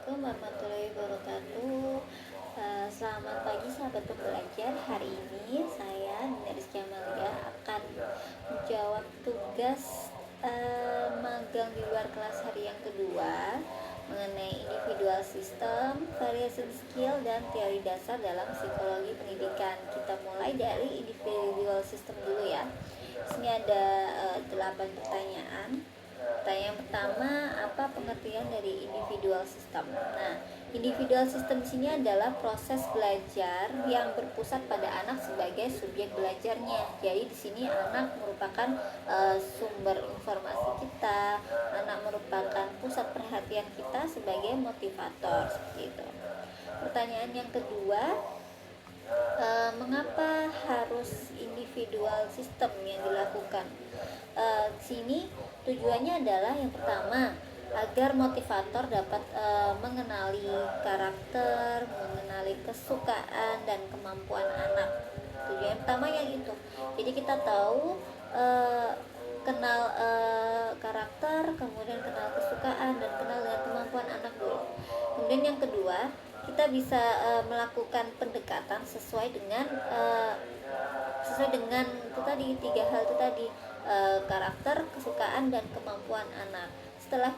Assalamualaikum warahmatullahi wabarakatuh. Selamat pagi sahabat pembelajar. Hari ini saya Nina Rizky Amalia akan menjawab tugas magang di luar kelas hari yang kedua mengenai individual system, variation skill, dan teori dasar dalam psikologi pendidikan. Kita mulai dari individual system dulu ya. Di sini ada 8 pertanyaan. Pertanyaan pertama, apa pengertian dari individual system? Nah, individual system di sini adalah proses belajar yang berpusat pada anak sebagai subjek belajarnya. Jadi di sini anak merupakan sumber informasi kita, anak merupakan pusat perhatian kita sebagai motivator seperti itu. Pertanyaan yang kedua, mengapa harus individual system yang dilakukan? Sini tujuannya adalah yang pertama agar motivator dapat mengenali karakter, mengenali kesukaan dan kemampuan anak. Tujuan pertama yang itu. Jadi kita tahu kenal karakter, kemudian kenal kesukaan dan kenal dengan kemampuan anak dulu. Kemudian yang kedua, kita bisa melakukan pendekatan sesuai dengan itu tadi, tiga hal itu tadi, karakter, kesukaan, dan kemampuan anak. Setelah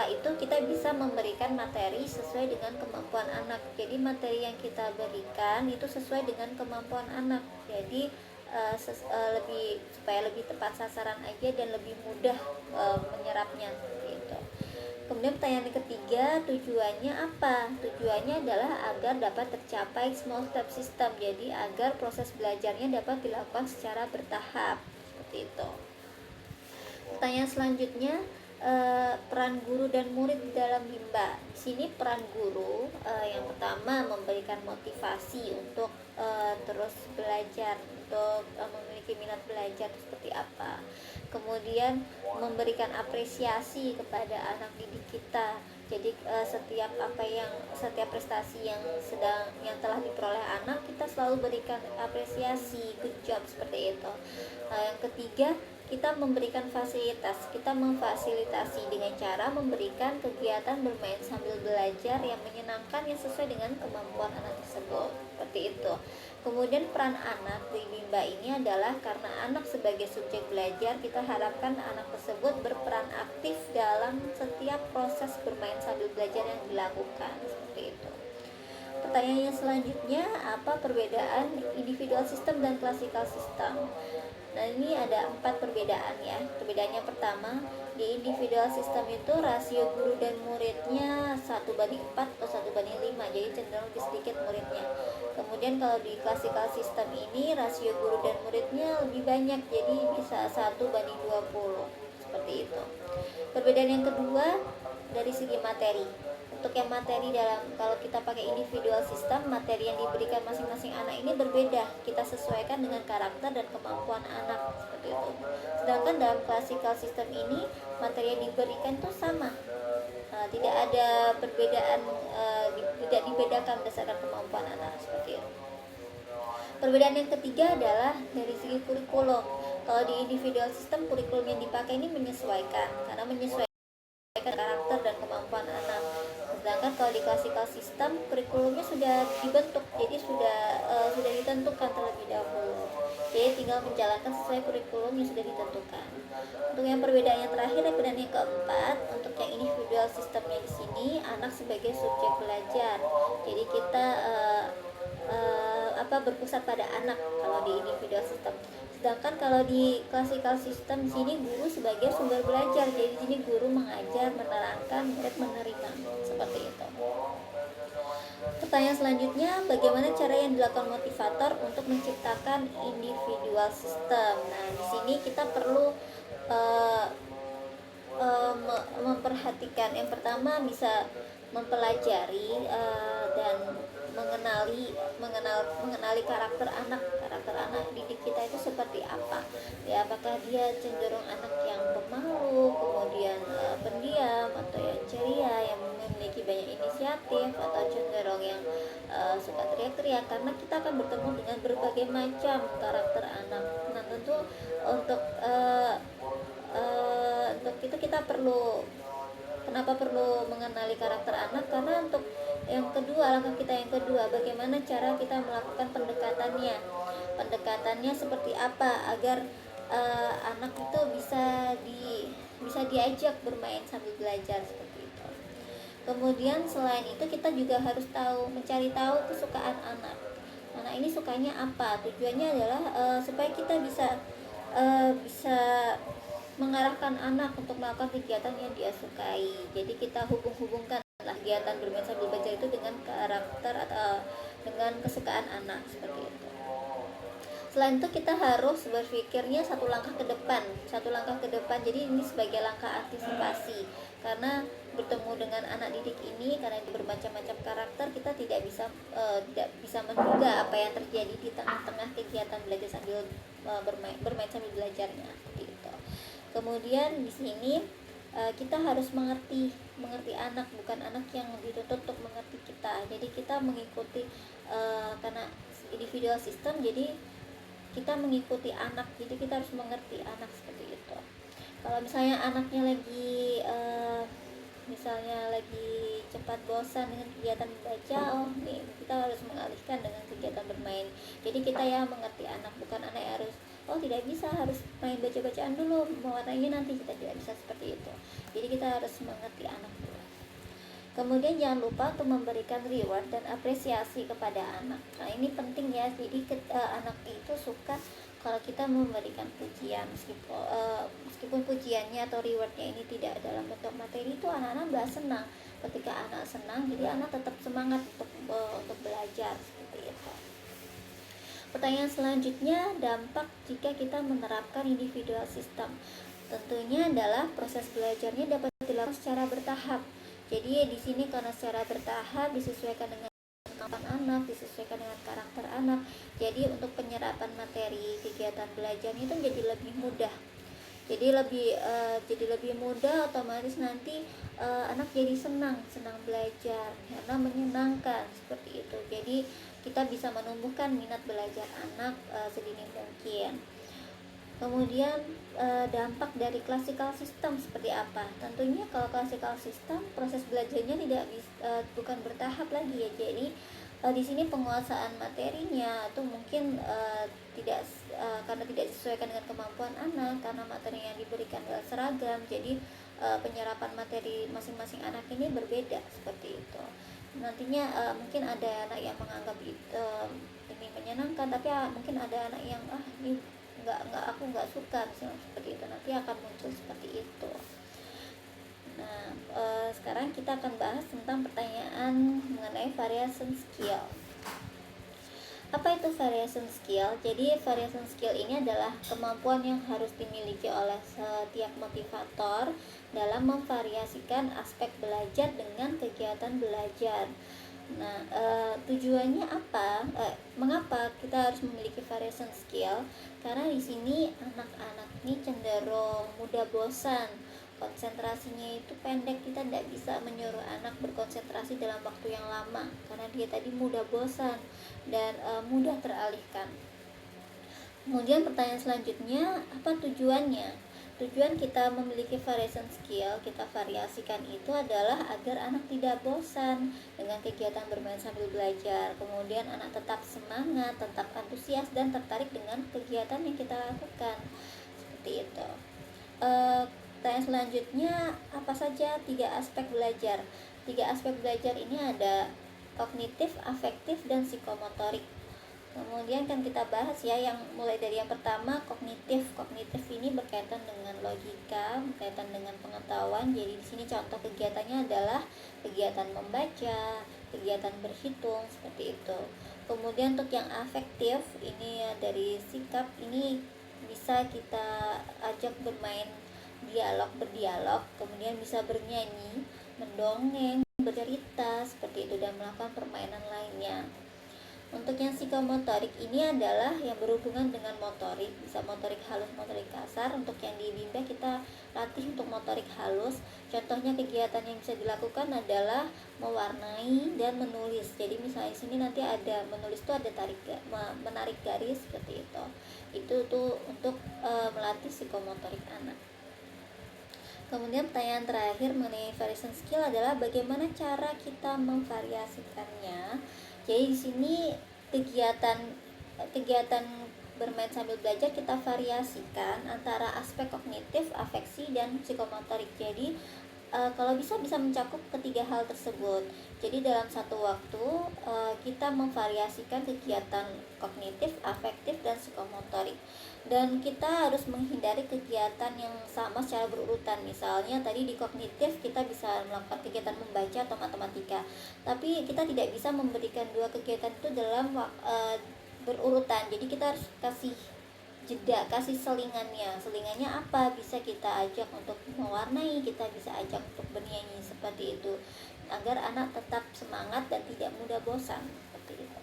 itu kita bisa memberikan materi sesuai dengan kemampuan anak. Jadi materi yang kita berikan itu sesuai dengan kemampuan anak. Jadi supaya lebih tepat sasaran aja dan lebih mudah menyerapnya gitu. Kemudian pertanyaan ketiga, tujuannya apa? Tujuannya adalah agar dapat tercapai small step system. Jadi agar proses belajarnya dapat dilakukan secara bertahap. Seperti itu. Pertanyaan selanjutnya, peran guru dan murid di dalam Bimba. Di sini peran guru yang pertama memberikan motivasi untuk terus belajar, untuk memiliki minat belajar seperti apa. Kemudian memberikan apresiasi kepada anak didik kita. Jadi setiap prestasi yang telah diperoleh anak, kita selalu berikan apresiasi, good job, seperti itu. Yang ketiga, kita memberikan fasilitas. Kita memfasilitasi dengan cara memberikan kegiatan bermain sambil belajar yang menyenangkan, yang sesuai dengan kemampuan anak tersebut. Seperti itu. Kemudian peran anak di Bimba ini adalah karena anak sebagai subjek belajar, kita harapkan anak tersebut berperan aktif dalam setiap proses bermain sambil belajar yang dilakukan. Seperti itu. Pertanyaan selanjutnya, apa perbedaan individual system dan classical system? Nah, ini ada 4 perbedaan ya. Perbedaannya pertama, di individual system itu rasio guru dan muridnya 1:4 atau 1:5, jadi cenderung lebih sedikit muridnya. Kemudian kalau di classical system ini rasio guru dan muridnya lebih banyak, jadi bisa 1:20, seperti itu. Perbedaan yang kedua, dari segi materi. Untuk yang materi, kalau kita pakai individual system, materi yang diberikan masing-masing anak ini berbeda. Kita sesuaikan dengan karakter dan kemampuan anak, seperti itu. Sedangkan dalam classical system ini, materi yang diberikan itu sama. Tidak ada perbedaan, tidak dibedakan berdasarkan kemampuan anak, seperti itu. Perbedaan yang ketiga adalah dari segi kurikulum. Kalau di individual system, kurikulum yang dipakai ini menyesuaikan, karena menyesuaikan karakter dan kemampuan anak. Sedangkan kalau di classical system, kurikulumnya sudah dibentuk, jadi sudah ditentukan terlebih dahulu. Jadi tinggal menjalankan sesuai kurikulum yang sudah ditentukan. Untuk yang perbedaan yang terakhir, perbedaan yang keempat, untuk yang individual systemnya di sini, anak sebagai subjek belajar. Jadi kita berpusat pada anak kalau di individual system. Sedangkan kalau di classical system di sini guru sebagai sumber belajar. Jadi di sini guru mengajar, menerangkan, murid menerima, seperti itu. Pertanyaan selanjutnya, bagaimana cara yang dilakukan motivator untuk menciptakan individual system? Nah, di sini kita perlu memperhatikan. Yang pertama, bisa mempelajari dan mengenali karakter anak didik kita itu seperti apa ya, apakah dia cenderung anak yang pemalu, kemudian pendiam, atau yang ceria, yang memiliki banyak inisiatif, atau cenderung yang suka teriak-teriak. Karena kita akan bertemu dengan berbagai macam karakter anak. Nah, untuk itu kita perlu Kenapa perlu mengenali karakter anak? Karena untuk yang kedua, langkah kita yang kedua, bagaimana cara kita melakukan pendekatannya. Pendekatannya seperti apa agar anak itu bisa diajak bermain sambil belajar seperti itu. Kemudian selain itu kita juga harus mencari tahu kesukaan anak. Anak ini sukanya apa? Tujuannya adalah supaya kita bisa mengarahkan anak untuk melakukan kegiatan yang dia sukai. Jadi kita hubungkan lah kegiatan bermain sambil belajar itu dengan karakter atau dengan kesukaan anak seperti itu. Selain itu kita harus berpikirnya satu langkah ke depan. Jadi ini sebagai langkah antisipasi, karena bertemu dengan anak didik ini, karena itu bermacam-macam karakter, kita tidak bisa menduga apa yang terjadi di tengah-tengah kegiatan belajar sambil bermain sambil belajarnya seperti itu. Kemudian di sini kita harus mengerti anak, bukan anak yang dituntut untuk mengerti kita. Jadi kita mengikuti karena individual system, jadi kita mengikuti anak, jadi kita harus mengerti anak seperti itu. Kalau misalnya anaknya lagi cepat bosan dengan kegiatan membaca, kita harus mengalihkan dengan kegiatan bermain. Jadi kita ya mengerti anak, bukan anak yang harus tidak bisa, harus main baca-bacaan dulu, mewarnainya nanti. Kita tidak bisa seperti itu. Jadi kita harus mengerti anak dulu. Kemudian jangan lupa untuk memberikan reward dan apresiasi kepada anak. Nah ini penting ya. Jadi anak itu suka kalau kita memberikan pujian, meskipun pujiannya atau rewardnya ini tidak dalam bentuk materi, itu anak-anak belas senang. Ketika anak senang, jadi anak tetap semangat untuk belajar seperti itu. Pertanyaan selanjutnya, dampak jika kita menerapkan individual system. Tentunya adalah proses belajarnya dapat dilakukan secara bertahap. Jadi di sini karena secara bertahap, disesuaikan dengan kemampuan anak, disesuaikan dengan karakter anak. Jadi untuk penyerapan materi kegiatan belajarnya itu menjadi lebih mudah. Jadi lebih mudah, otomatis nanti anak jadi senang belajar karena menyenangkan seperti itu. Jadi kita bisa menumbuhkan minat belajar anak sedini mungkin. Kemudian dampak dari classical system seperti apa? Tentunya kalau classical system proses belajarnya bukan bertahap lagi ya. Jadi di sini penguasaan materinya itu mungkin karena tidak disesuaikan dengan kemampuan anak, karena materi yang diberikan adalah seragam. Jadi penyerapan materi masing-masing anak ini berbeda seperti itu. Nantinya mungkin ada anak yang menganggap ini menyenangkan, tapi mungkin ada anak yang ini aku nggak suka, misalnya seperti itu. Nanti akan muncul seperti itu. Nah sekarang kita akan bahas tentang pertanyaan mengenai variation skill. Apa itu variation skill? Jadi variation skill ini adalah kemampuan yang harus dimiliki oleh setiap motivator dalam memvariasikan aspek belajar dengan kegiatan belajar. Nah, tujuannya apa? Mengapa kita harus memiliki variation skill? Karena di sini anak-anak ini cenderung mudah bosan, konsentrasinya itu pendek. Kita tidak bisa menyuruh anak berkonsentrasi dalam waktu yang lama karena dia tadi mudah bosan dan mudah teralihkan. Kemudian pertanyaan selanjutnya, apa tujuannya? Tujuan kita memiliki variation skill, kita variasikan itu adalah agar anak tidak bosan dengan kegiatan bermain sambil belajar. Kemudian anak tetap semangat, tetap antusias dan tertarik dengan kegiatan yang kita lakukan. Seperti itu. Pertanyaan selanjutnya, apa saja 3 aspek belajar? 3 aspek belajar ini ada kognitif, afektif, dan psikomotorik. Kemudian kan kita bahas ya, yang mulai dari yang pertama, kognitif. Kognitif ini berkaitan dengan logika, berkaitan dengan pengetahuan. Jadi di sini contoh kegiatannya adalah kegiatan membaca, kegiatan berhitung, seperti itu. Kemudian untuk yang afektif ini ya, dari sikap ini bisa kita ajak berdialog, kemudian bisa bernyanyi, mendongeng, bercerita, seperti itu, dan melakukan permainan lainnya. Untuk yang psikomotorik ini adalah yang berhubungan dengan motorik, bisa motorik halus, motorik kasar. Untuk yang di bimbel kita latih untuk motorik halus. Contohnya kegiatan yang bisa dilakukan adalah mewarnai dan menulis. Jadi misalnya di sini nanti ada menulis itu ada menarik garis seperti itu. Itu tuh untuk melatih psikomotorik anak. Kemudian pertanyaan terakhir mengenai variation skill adalah bagaimana cara kita memvariasikannya. Jadi di sini kegiatan kegiatan bermain sambil belajar kita variasikan antara aspek kognitif, afeksi, dan psikomotorik. Jadi kalau bisa mencakup ketiga hal tersebut. Jadi dalam satu waktu kita memvariasikan kegiatan kognitif, afektif, dan psikomotorik. Dan kita harus menghindari kegiatan yang sama secara berurutan. Misalnya tadi di kognitif kita bisa melakukan kegiatan membaca atau matematika, tapi kita tidak bisa memberikan dua kegiatan itu dalam berurutan. Jadi kita harus kasih jeda, kasih selingannya apa, bisa kita ajak untuk mewarnai, kita bisa ajak untuk bernyanyi, seperti itu, agar anak tetap semangat dan tidak mudah bosan, seperti itu.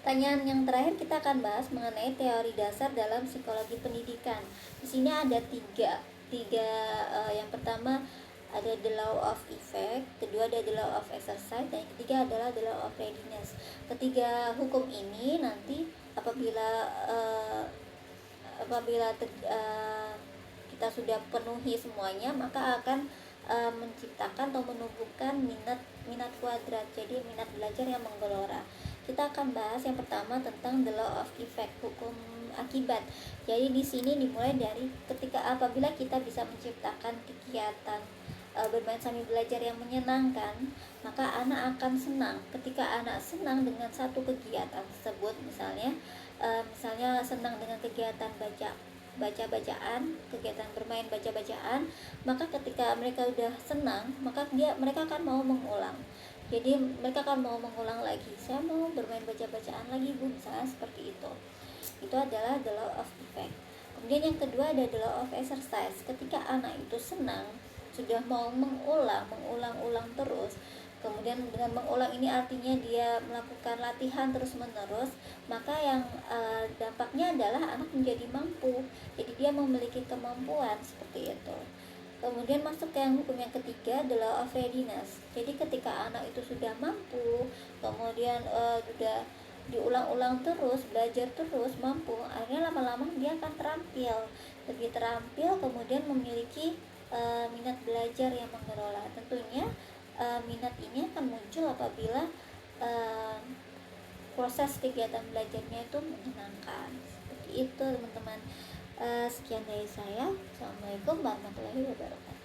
Pertanyaan yang terakhir kita akan bahas mengenai teori dasar dalam psikologi pendidikan. Di sini ada tiga yang pertama ada the law of effect, kedua ada the law of exercise, dan yang ketiga adalah the law of readiness. Ketiga hukum ini nanti apabila kita sudah penuhi semuanya, maka akan menciptakan atau menumbuhkan minat kuadrat, jadi minat belajar yang menggelora. Kita akan bahas yang pertama tentang the law of effect, hukum akibat. Jadi di sini dimulai dari apabila kita bisa menciptakan kegiatan bermain sambil belajar yang menyenangkan, maka anak akan senang. Ketika anak senang dengan satu kegiatan tersebut, misalnya senang dengan kegiatan baca-bacaan, kegiatan bermain baca-bacaan, maka ketika mereka udah senang, maka mereka akan mau mengulang. Jadi mereka akan mau mengulang lagi, saya mau bermain baca-bacaan lagi bu, misalnya seperti itu. Itu adalah the law of effect. Kemudian yang kedua ada the law of exercise. Ketika anak itu senang, sudah mau mengulang terus, kemudian dengan mengulang ini artinya dia melakukan latihan terus menerus, maka yang dampaknya adalah anak menjadi mampu, jadi dia memiliki kemampuan, seperti itu. Kemudian masuk ke yang hukum yang ketiga, the law of readiness. Jadi ketika anak itu sudah mampu, kemudian sudah diulang-ulang terus, belajar terus, mampu, akhirnya lama-lama dia akan lebih terampil, kemudian memiliki minat belajar yang mengelola. Tentunya minat ini akan muncul apabila proses kegiatan belajarnya itu menyenangkan. Seperti itu teman-teman. Sekian dari saya. Assalamualaikum warahmatullahi wabarakatuh.